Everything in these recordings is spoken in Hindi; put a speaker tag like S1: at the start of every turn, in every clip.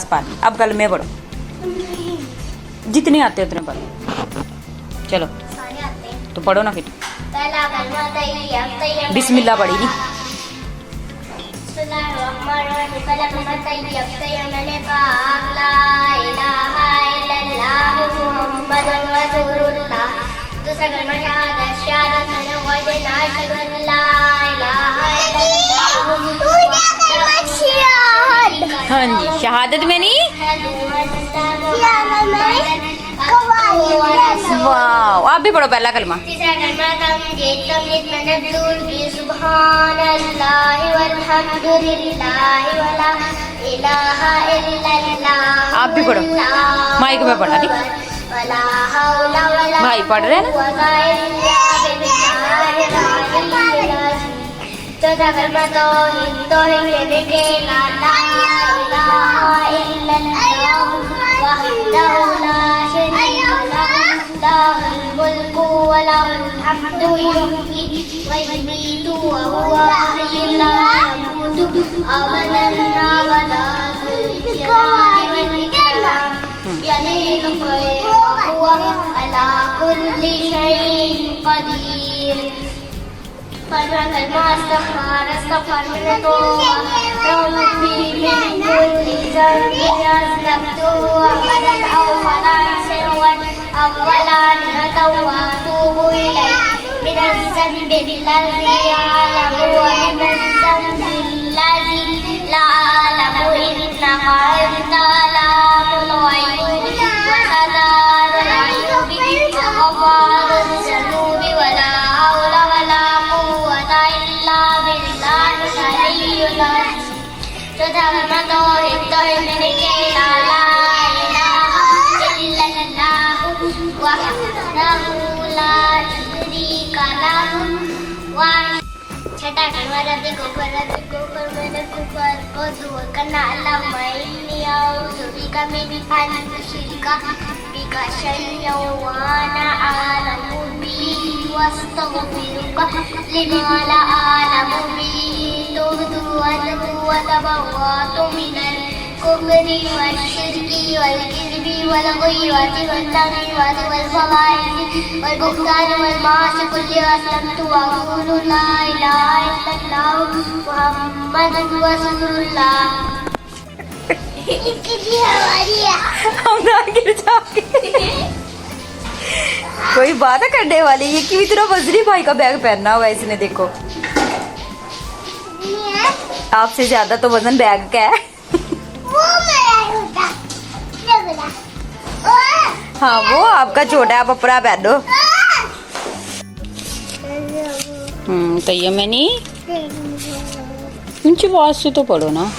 S1: पार। अब कलमे पढ़ो, जितने आते उतने पढ़ो। चलो
S2: सारे आते हैं।
S1: तो पढ़ो ना फिर।
S2: पहला कलमा तैयब तैयब
S1: बिस्मिल्लाह पढ़ेगी।
S2: बिस्मिल्लाहिर्रहमानिर्रहीम। पहला कलमा तैयब तैयब मैंने कहा ला इलाहा इल्लल्लाह मुहम्मदुर रसूलुल्लाह। दूसरा कलमा शहादत शहादत मैंने कहा ला इलाहा इल्लल्लाह।
S1: हाँ जी, शहादत में नहीं। वाह, आप भी पढ़ो पहला कलमा।
S2: तीसरा कलमा तमजीद तमजीद मैंने दूर की सुभानअल्लाह वल्हम्दुलिल्लाह वला इलाहा इल्लल्लाह।
S1: आप भी पढ़ो, माइक में पढ़ा दी।
S2: वला हौला वला
S1: भाई पढ़ रहे हैं ना।
S2: चौथा कलमा तौहीद तौहीद कहने के ला इलाहा इल्लल्लाह वहदहु ला शरीका लहु lahul mulku wa lahul hamdu yuhyi wa yumiitu wa huwa hayyun la yamutu amanna wa la yalilu huwa ala kulli shay'in qadir. Pada kalma astaghfar min tawba rabbi min kulli dhanbin aslamtu abadan aw falasan awalan wa atubu ilayhi min adh-dhanbi alladhi a'lamu wa min adh-dhanbi alladhi la a'lamu innaka anta alamul ghuyub wa satarul ayubi wa ghafaruz dhunubi wa la hawla wa la quwwata illa billahil aliyyil azim. Chauथा कलमा तौहीद तौहीद मैंने कहा ला इलाहा इल्लल्लाह वहदहु ला शरीका लहु वा। छठा कलमा रब्बी कुफर मैंने कुफर को दूर करना अल्लाहुम्मा इन्नी अऊज़ु बिका मिन अन उश्रिका बिका शैअन व अना अअलमु बिही वअस्तगफिरुका लिमा ला अअलमु बिही तुबतु व तबव्वअतु मिनल कुफ्रि वश्शिर्की वल्किज़्बि वल्ग़ीबति वत्तग़ीबति वल्फ़वाहिशि वल्बुहतानि वल्माअसि कुल्लिहा अस्लमतु व अक़ूलु ला इलाहा इल्लल्लाह मुहम्मदुर रसूलुल्लाह। कितनी हमारी है,
S1: हम ना गिर जाओगे। कोई बात है करने वाली। ये क्यों इतना वजनी भाई का बैग पहनना हुआ है इसने, देखो। आपसे ज्यादा तो वजन बैग का है।
S2: वो मेरा छोटा ये बड़ा
S1: हाँ, वो आपका छोटा है, आप अपना पहनो। तो ये मैंने ऊंची आवाज से तो पढ़ो ना।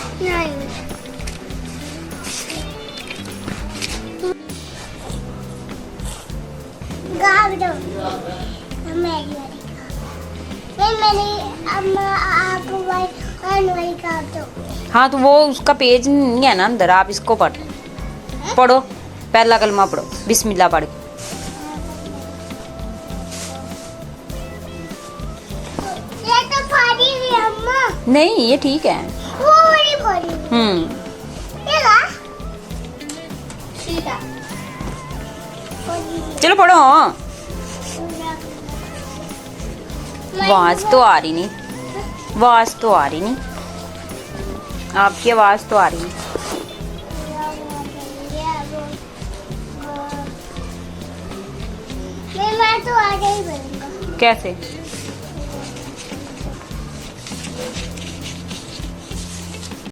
S1: हाँ, तो वो उसका पेज नहीं है ना अंदर, आप इसको पढ़ो। पहला कलमा पढ़ो, बिस्मिल्लाह पढ़।
S2: ये तो फाड़ी हुई है अम्मा।
S1: नहीं, ये ठीक है।
S2: वो बड़ी फाड़ी हुई। ये ला सीधा
S1: चलो पढ़ो। आवाज तो आ रही नहीं, आवाज तो आ रही नहीं, आपकी आवाज तो आ रही नहीं।
S2: मैं तो आगे ही बोलूंगा।
S1: कैसे?